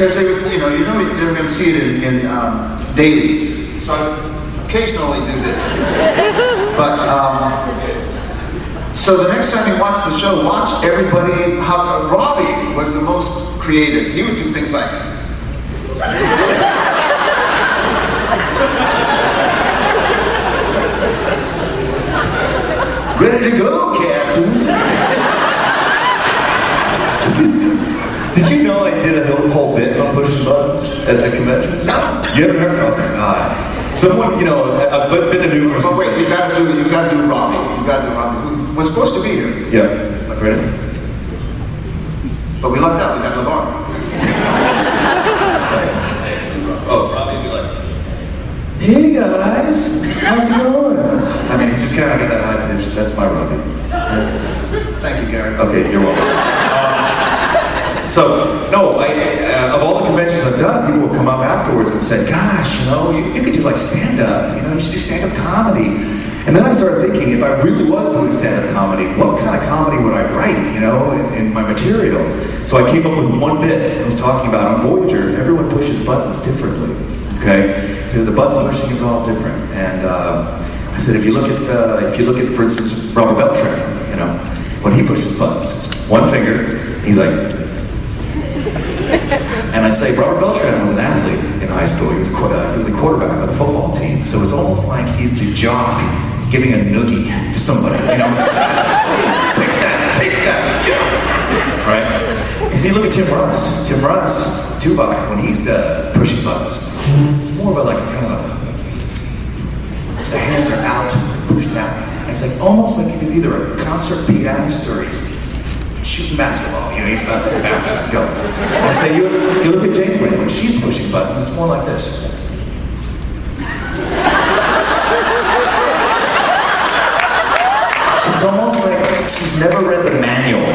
because they would, they were going to see it in dailies. So I occasionally do this. But so the next time you watch the show, watch everybody. How Robbie was the most creative. He would do things like. Ready to go, Captain. Did you know I did a whole bit on pushing buttons at conventions? No. You haven't heard? Oh God. Someone, I've been to numerous. Oh wait, you got to do Robbie. You got to do Robbie. Who was supposed to be here? Yeah. Ready? But we lucked out. We got LeVar. Oh, Robbie would be like, Hey guys, how's it going? I mean, he's just kind of got that high pitch. That's my Robbie. Thank you, Gary. Okay, you're welcome. Of all the conventions I've done, people have come up afterwards and said, gosh, you could do like stand-up, you should do stand-up comedy. And then I started thinking, if I really was doing stand-up comedy, what kind of comedy would I write, in my material? So I came up with one bit I was talking about on Voyager. Everyone pushes buttons differently, okay? The button pushing is all different. And I said, if you look at, for instance, Robert Beltran, when he pushes buttons, it's one finger, he's like, and I say, Robert Beltran was an athlete in high school. He was a quarterback on the football team. So it's almost like he's the jock giving a noogie to somebody. Take that, yeah. Right? You see, look at Tim Russ. Tim Russ, Tupac, when he's pushing buttons, it's more of a the hands are out, pushed out. It's like almost like either a concert pianist or he's shooting basketball. He's about to bounce and go. And I say, you look at Jane when she's pushing buttons, it's more like this. It's almost like she's never read the manual.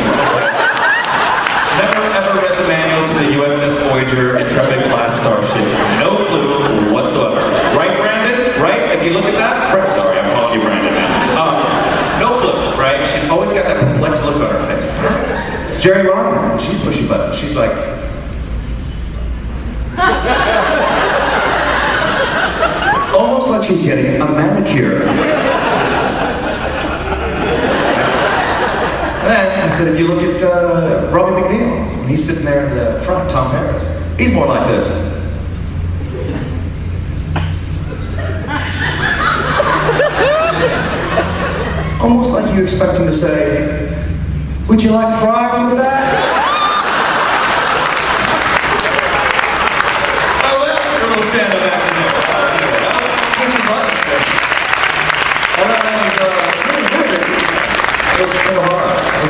Never ever read the manual to the USS Voyager Intrepid class starship. No clue whatsoever. Right, Brandon? Right? If you look at that? Sorry, I'm calling you Brandon now. No clue, right? She's always got that perplexed look on her face. Jerry Ryan, when she's pushing buttons, she's like... almost like she's getting a manicure. And then I said, if you look at Robbie McNeil, when he's sitting there in the front, Tom Harris, he's more like this. Almost like you expect him to say, would you like fries with that? Oh, well, a little stand-up action there. Push your button. Well, that was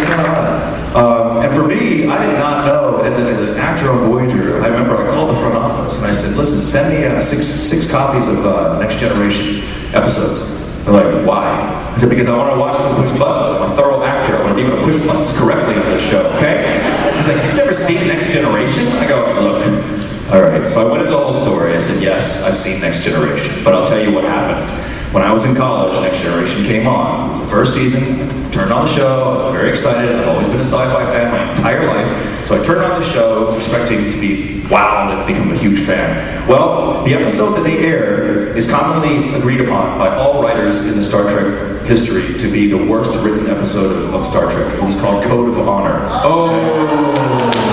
kind of hard. And for me, I did not know, as an actor on Voyager, I remember I called the front office and I said, listen, send me six copies of Next Generation episodes. They're like, why? I said, because I want to watch them push buttons. I'm a thorough actor. I want to be able to push buttons correctly on this show, okay? He's like, you've never seen Next Generation? I go, look, all right. So I went into the whole story. I said, yes, I've seen Next Generation, but I'll tell you what happened. When I was in college, Next Generation came on. It was the first season. I turned on the show. I was very excited. I've always been a sci-fi fan my entire life. So I turned on the show expecting to be wowed and become a huge fan. Well, the episode that they aired is commonly agreed upon by all writers in the Star Trek history to be the worst written episode of Star Trek. It was called Code of Honor. Oh,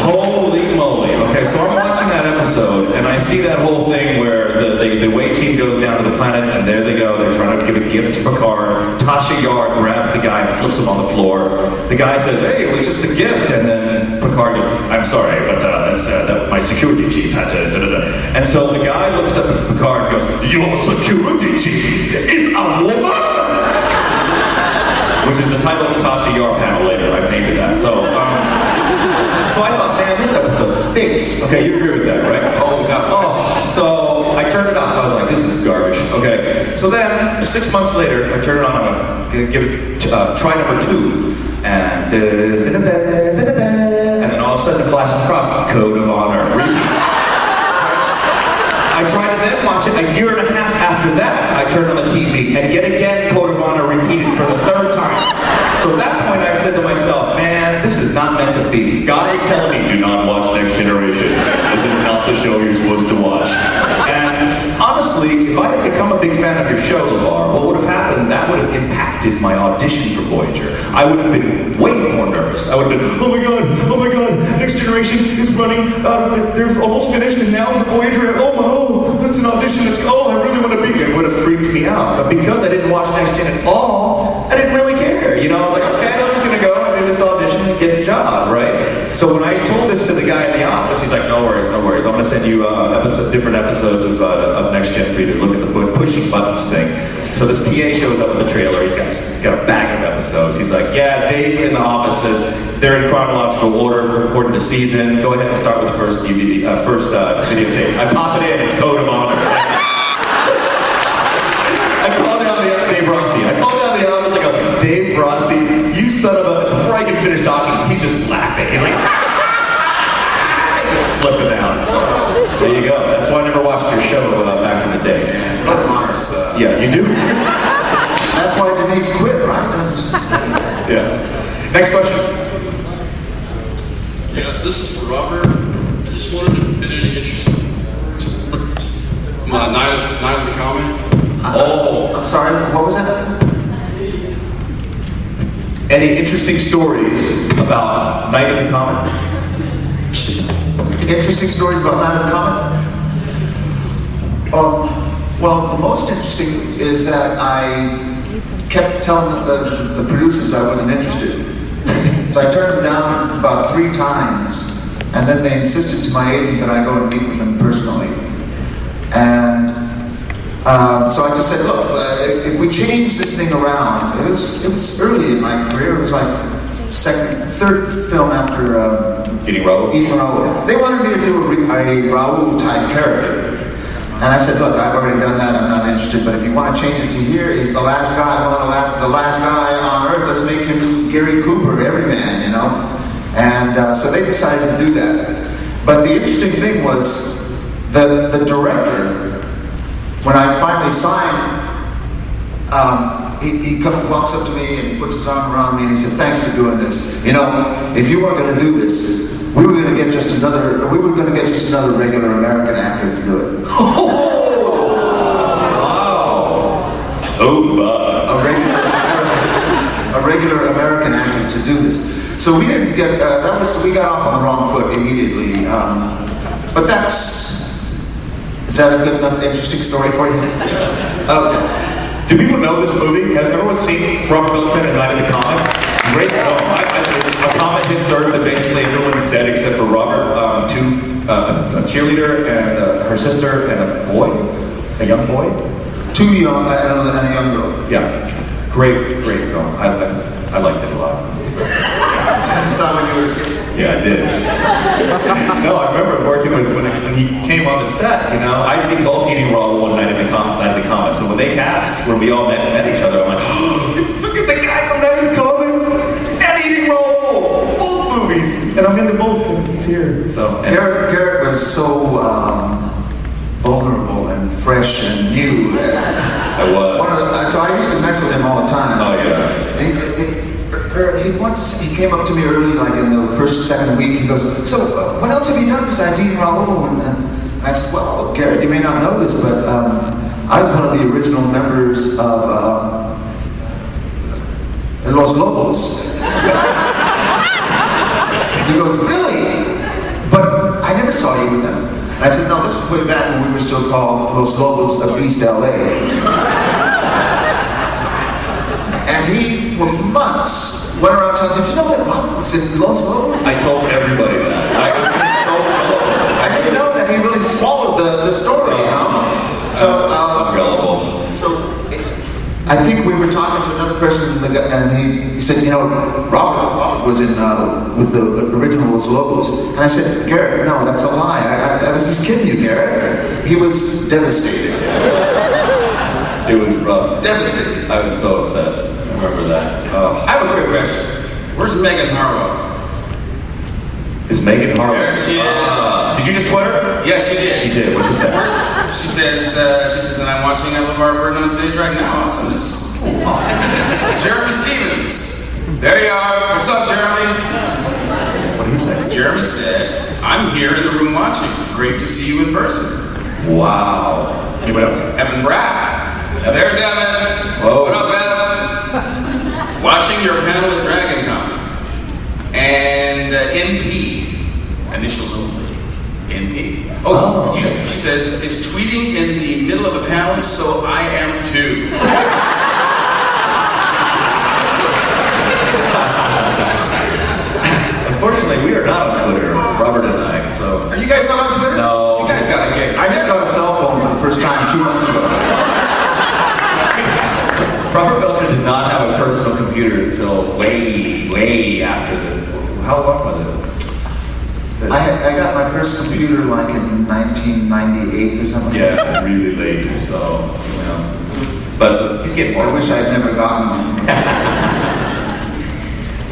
holy moly. Okay, so I'm watching that episode and I see that whole thing where the away team goes down to the planet and there they go. They're trying to give a gift to Picard. Tasha Yar grabs the guy and flips him on the floor. The guy says, hey, it was just a gift. And then Picard goes, I'm sorry, but that's my security chief had to da-da-da. And so the guy looks up at Picard and goes, your security chief is a woman? Which is the title of the Tasha Yar panel later. I painted that. So I thought, man, this episode stinks. Okay, you agree with that, right? Oh, God. Oh, so I turned it off. I was like, this is garbage. Okay. So then, 6 months later, I turned it on. I'm going to give it try number 2. And then all of a sudden it flashes across Code of Honor. I tried to then watch it a year and a half after that. I turned on the TV, and yet again, Code of Honor repeated for the 3rd time. So at that point, I said to myself, man, this is not meant to be. God is telling me, do not watch Next Generation. This is not the show you're supposed to watch. And honestly, if I had become a big fan of your show, LeVar, what would have happened, that would have impacted my audition for Voyager. I would have been way more nervous. I would have been, oh my god, Next Generation is running, they're almost finished, and now the Voyager, oh, that's an audition, I really want to be here. It would have freaked me out. But because I didn't watch Next Gen at all, I didn't really care. You know, I was like, okay, I'm just gonna go and do this audition and get the job, right? So when I told this to the guy in the office, he's like, no worries. I'm gonna send you different episodes of Next Gen for you to look at the pushing buttons thing. So this PA shows up with the trailer. He's got a bag of episodes. He's like, yeah, Dave in the office says they're in chronological order according to season. Go ahead and start with the first DVD, videotape. I pop it in. It's Code of Honor. I call down Dave Rossi. I call down the office. I go, Dave Rossi, you son of a... Before I can finish talking, he's just laughing. He's like, flipping out. So there you go. That's why I never watched your show back in the day. Yeah, you do? That's why Denise quit, right? Yeah. Next question. Yeah, this is for Robert. I just wanted to been any interest Night of the Comet. I'm sorry, what was that? Any interesting stories about Night of the Comet? Interesting stories about Night of the Comet? Well, the most interesting is that I kept telling the producers I wasn't interested. So I turned them down about 3 times, and then they insisted to my agent that I go and meet with them personally. And so I just said, look, if we change this thing around, it was early in my career. It was like third film after Eating Raoul. They wanted me to do a Raoul type character. And I said, look, I've already done that, I'm not interested, but if you want to change it to here, he's the last guy, the last guy on Earth, let's make him Gary Cooper, everyman, you know? And so they decided to do that. But the interesting thing was, the director, when I finally signed, he walks up to me and he puts his arm around me and he said, thanks for doing this. You know, if you weren't going to do this, we were going to get just another regular American actor to do it. Wow. Oh, A regular American actor to do this. So we didn't get, we got off on the wrong foot immediately. But is that a good enough, interesting story for you? Okay. Do people know this movie? Has everyone seen Robert Beltran and Night of the Comet? Great film. It's a comet hits Earth that basically everyone's dead except for Robert, a cheerleader and her sister and a young boy. 2 young and a young girl. Yeah, great film. I liked it a lot. You saw when you were a kid? Yeah, I did. No, I remember working with when he came on the set. You know, I'd seen both Eating Raw one Night of the Comet. So when they cast, when we all met each other, I'm like, oh, look at the guy from Night of the Comet and Eating Raw, both movies, and I'm into both movies here. So Garrett was so vulnerable and fresh and new. I was. So I used to mess with him all the time. Oh yeah. He came up to me early, like in the second week, he goes, so what else have you done besides Eating Raoul? And I said, well, Garrett, you may not know this, but I was one of the original members of Los Lobos. He goes, really? But I never saw you with them. And I said, no, this is way back when we were still called Los Lobos of East LA. And he, for months, went around telling, did you know that Robert was in Los Lobos? I told everybody that. I didn't know that he really swallowed the story, you know? So, I think we were talking to another person, and he said, you know, Robert was in with the original Los Lobos. And I said, Garrett, no, that's a lie. I was just kidding you, Garrett. He was devastated. It was rough. Devastated. I was so upset. I remember that. I have a quick question. Where's Megan Harlow? Is Megan Harlow? There she is. Did you just Twitter? Yes, she did. She did. What she said? She says, and I'm watching LeVar Burton on stage right now. Awesomeness. Awesomeness. Jeremy Stevens. There you are. What's up, Jeremy? What did he he say? Jeremy said, I'm here in the room watching. Great to see you in person. Wow. Anyone else? Evan Brack. There's Evan. Whoa. What up, Evan? Watching your panel at DragonCon. And NP, initials only. NP. Oh, okay. She says, is tweeting in the middle of a panel, so I am too. Unfortunately, we are not on Twitter, Robert and I, so... Are you guys not on Twitter? No. You guys gotta get... I just got a cell phone for the first time 2 months ago. Robert Belcher did not have a personal computer until way after the... How long was it? I got my first computer like in 1998 or something. Yeah, really late, so, you know. But he's getting more. I wish I'd never gotten one.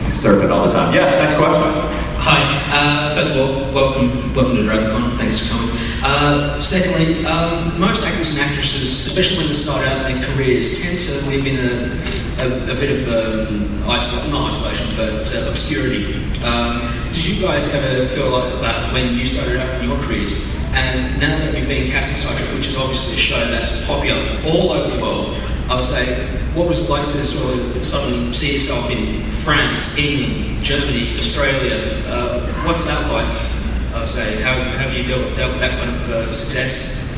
He's surfing all the time. Yes, next question. Hi. First of all, welcome to DragonCon. Thanks for coming. Secondly, most actors and actresses, especially when they start out their careers, tend to live in a bit of not isolation, but obscurity. Did you guys ever feel like that when you started out in your careers? And now that you've been cast inside it, which is obviously a show that's popular all over the world, I would say, what was it like to sort of suddenly see yourself in France, England, Germany, Australia? What's that like? I would say, how have you dealt with that kind of success?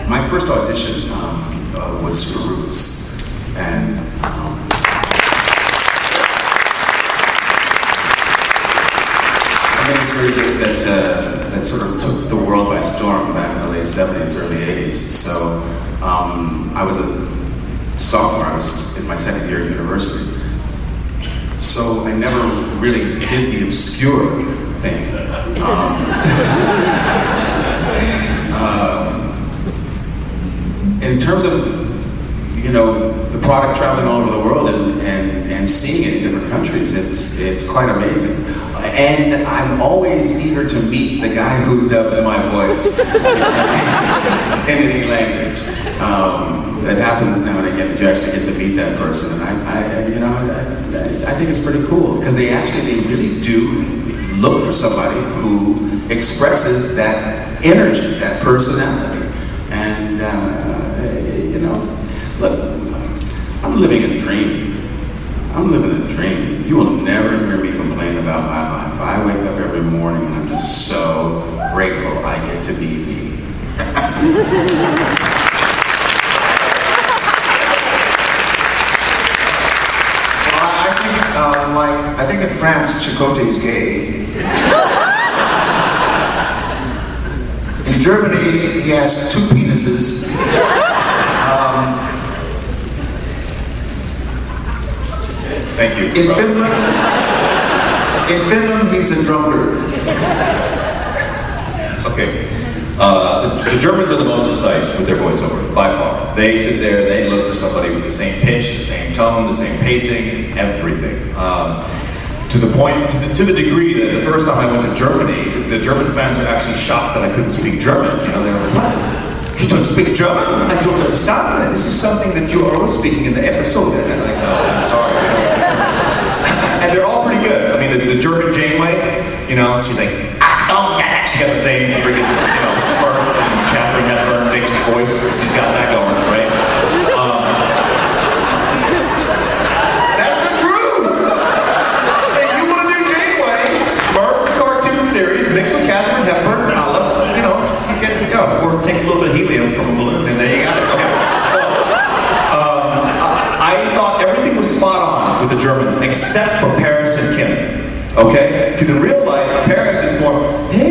My first audition was for Roots, and a miniseries that sort of took the world by storm back in the late 70s, early 80s. So I was a sophomore, I was in my second year of university. So I never really did the obscure thing. In terms of, you know, the product traveling all over the world and seeing it in different countries, it's quite amazing. And I'm always eager to meet the guy who dubs my voice in any language. That happens now and again. You actually get to meet that person, and I think it's pretty cool because they really do look for somebody who expresses that energy, that personality, and look, I'm living a dream. I'm living a dream. You will never hear me complain about my life. I wake up every morning and I'm just so grateful I get to be me. I think in France, Chicote is gay. In Germany, he has 2 penises. Thank you. In Finland, he's a drunkard. Okay. The Germans are the most precise with their voiceover, by far. They sit there, they look for somebody with the same pitch, the same tone, the same pacing, everything. To the point, to the degree that the first time I went to Germany, the German fans were actually shocked that I couldn't speak German. You know, they were like, what? You don't speak German? I don't understand. This is something that you are always speaking in the episode. And I'm like, no, I'm sorry. And they're all pretty good. I mean, the German Janeway, you know, she's like, oh, yeah. She got the same freaking, smirk and Catherine Hepburn mixed voice. She's got that going, right? That's the truth. If you want to do Janeway, smirk the cartoon series mixed with Catherine Hepburn. Now let's, you get to go. Or take a little bit of helium from a balloon, and there you got it. Okay. So, I thought everything was spot on with the Germans, except for Paris and Kim. Okay? Because in real life, Paris is more, hey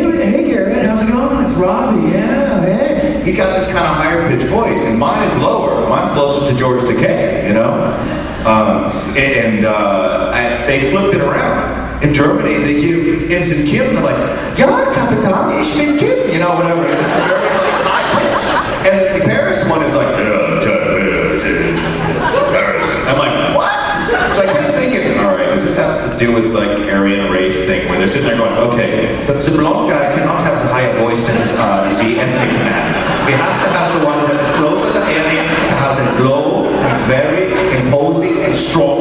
Garrett, how's it going? It's Robbie, yeah, hey. He's got this kind of higher pitched voice, and mine is lower. Mine's closer to George Takei, you know? They flipped it around. In Germany, they give Ensign Kim, they're like, ja, Kapitan, ich bin Kim, whatever. It's very high pitched. And the Paris one is like, Paris. I'm like, what? So I kept thinking, all right, does this have to do with like Aryan race thing, where they're sitting there going, okay, the blonde guy cannot have as high a voice as the ethnic man. We have to have the one that is closer to alien, to have a low, very imposing and strong